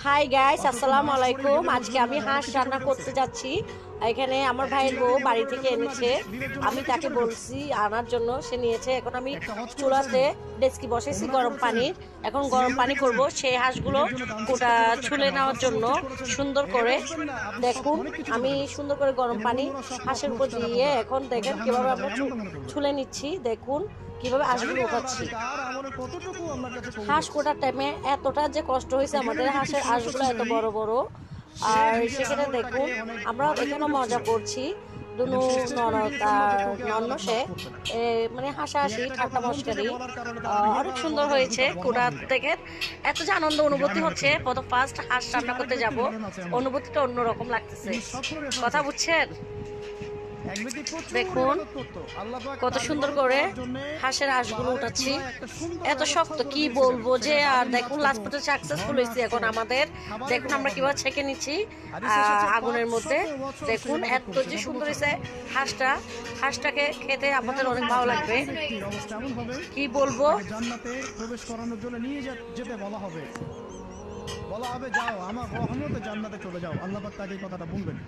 Hi guys, আসসালামু আলাইকুম। আজকে আমি হাঁস রান্না করতে যাচ্ছি। এখানে আমার ভাইয়ের বউ বাড়ি থেকে এনেছে। আমি তাকে বলছি আনার জন্য, সে নিয়েছে। এখন আমি চুলাতে ডেচকি বসেছি গরম পানির। এখন গরম পানি করব সেই হাঁসগুলো কোটা ছুলে নেওয়ার জন্য। সুন্দর করে দেখুন, আমি সুন্দর করে গরম পানি হাঁসের উপর দিয়ে এখন দেখেন কিভাবে আমরা ছুলে নিচ্ছি। দেখুন কিভাবে হাঁসগুলো উঠাচ্ছি। হাঁস কোটার টাইমে এতটা যে কষ্ট হয়েছে আমাদের, হাঁসের হাঁসগুলো এত বড় বড়। আর সেখানে দেখুন আমরা এখানে মজা করছি। দুনু ননদ আর নন্নসে মানে হাসাহাসি ঠাট্টা মস্কারি অনেক সুন্দর হয়েছে। কোটা থেকে এত যে আনন্দ অনুভূতি হচ্ছে, প্রথম ফার্স্ট হাঁস রান্না করতে যাব, অনুভূতিটা অন্যরকম লাগতেছে। কথা বুঝছেন? দেখুন কত সুন্দর করে হাঁসের হাঁসগুলো উঠাচ্ছি। এত শক্ত কি বলবো যে, আর দেখুন লাস্ট পর্যন্ত সাকসেসফুল হয়েছি। এখন আমাদের দেখুন আমরা কিভাবে ছেঁকে নিচ্ছি আগুনের মধ্যে। দেখুন এত যে সুন্দর হয়েছে হাঁসটাকে খেতে আমাদের অনেক ভালো লাগবে। কি বলবো, জান্নাতে প্রবেশ করানোর জন্য নিয়ে যেতে বলা হবে, যাও আমার রহমতে জান্নাতে চলে যাও। আল্লাহ পাক তাকে কথাটা বলবেন।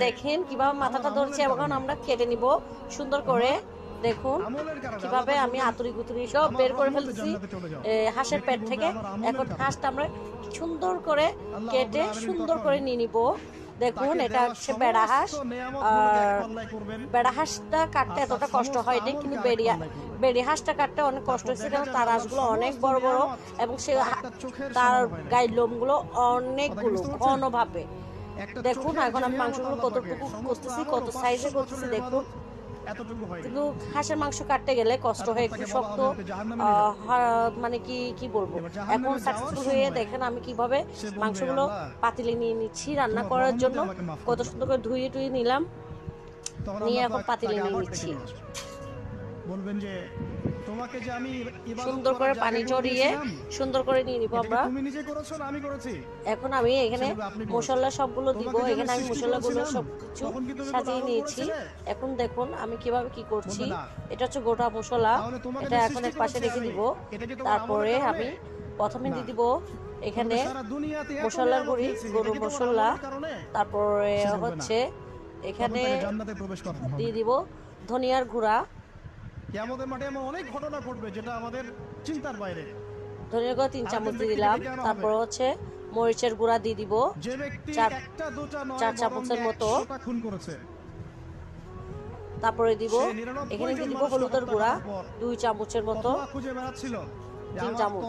দেখেন কিভাবে মাথাটা ধরছে। এখন আমরা কেটে নিব সুন্দর করে। দেখুন কিভাবে আমি আতুরি গুতুরি সব বের করে ফেলছি হাঁসের পেট থেকে। এখন হাঁসটা আমরা সুন্দর করে কেটে সুন্দর করে নিয়ে নিব। দেখুন এটা হচ্ছে বেড়া হাঁস। আর বেড়া হাঁসটা কাটতে এতটা কষ্ট হয়নি, কিন্তু বেড়ি হাঁসটা কাটতে অনেক কষ্ট হয়েছে, কারণ তার হাঁসগুলো অনেক বড় বড় এবং সে তার গায়ের লোমগুলো অনেকগুলো ঘনভাবে। দেখুন এখন আমি মাংসগুলো কতটুকু করতেছি, কত সাইজে করতেছি দেখুন। কিন্তু হাঁসের মাংস কাটতে গেলে কষ্ট হয়, একটু শক্ত, মানে কি বলবো। এখন সাকসেসফুল হয়ে দেখেন আমি কিভাবে মাংসগুলো পাতিলে নিয়ে নিচ্ছি রান্না করার জন্য। কত সুন্দর করে ধুয়ে টুয়ে নিলাম, নিয়ে এখন পাতিলে নিয়ে নিচ্ছি। বলবেন যে তোমাকে যে আমি সুন্দর করে পানি ঝরিয়ে সুন্দর করে নিয়ে নিব আমরা। তুমি নিজে করেছো না আমি করেছি? এখন আমি এখানে মশলা সবগুলো দিব। এখানে আমি মশলাগুলো সবকিছু সাজিয়ে নিয়েছি। এখন দেখুন আমি কিভাবে কি করছি। এটা হচ্ছে গোটা মশলা, এটা এখন এক পাশে রেখে দিব। তারপরে আমি প্রথমে দিয়ে দিব এখানে মশলার গুঁড়ি, গরুর মশলা। তারপরে হচ্ছে এখানে দিয়ে দিব ধনিয়ার গুঁড়া। কিয়ামতের মাঠে এমন অনেক ঘটনা ঘটবে যেটা আমাদের চিন্তার বাইরে। ধনিয়ার গুঁড়া 3 চামচ দিয়ে দিলাম। তারপর হচ্ছে মরিচের গুঁড়া দিয়ে দিব 4 চামচের মতো। তারপরে দিব এখানে দিয়ে দিব হলুদের গুঁড়া 2 চামচের মতো, 3 চামচ।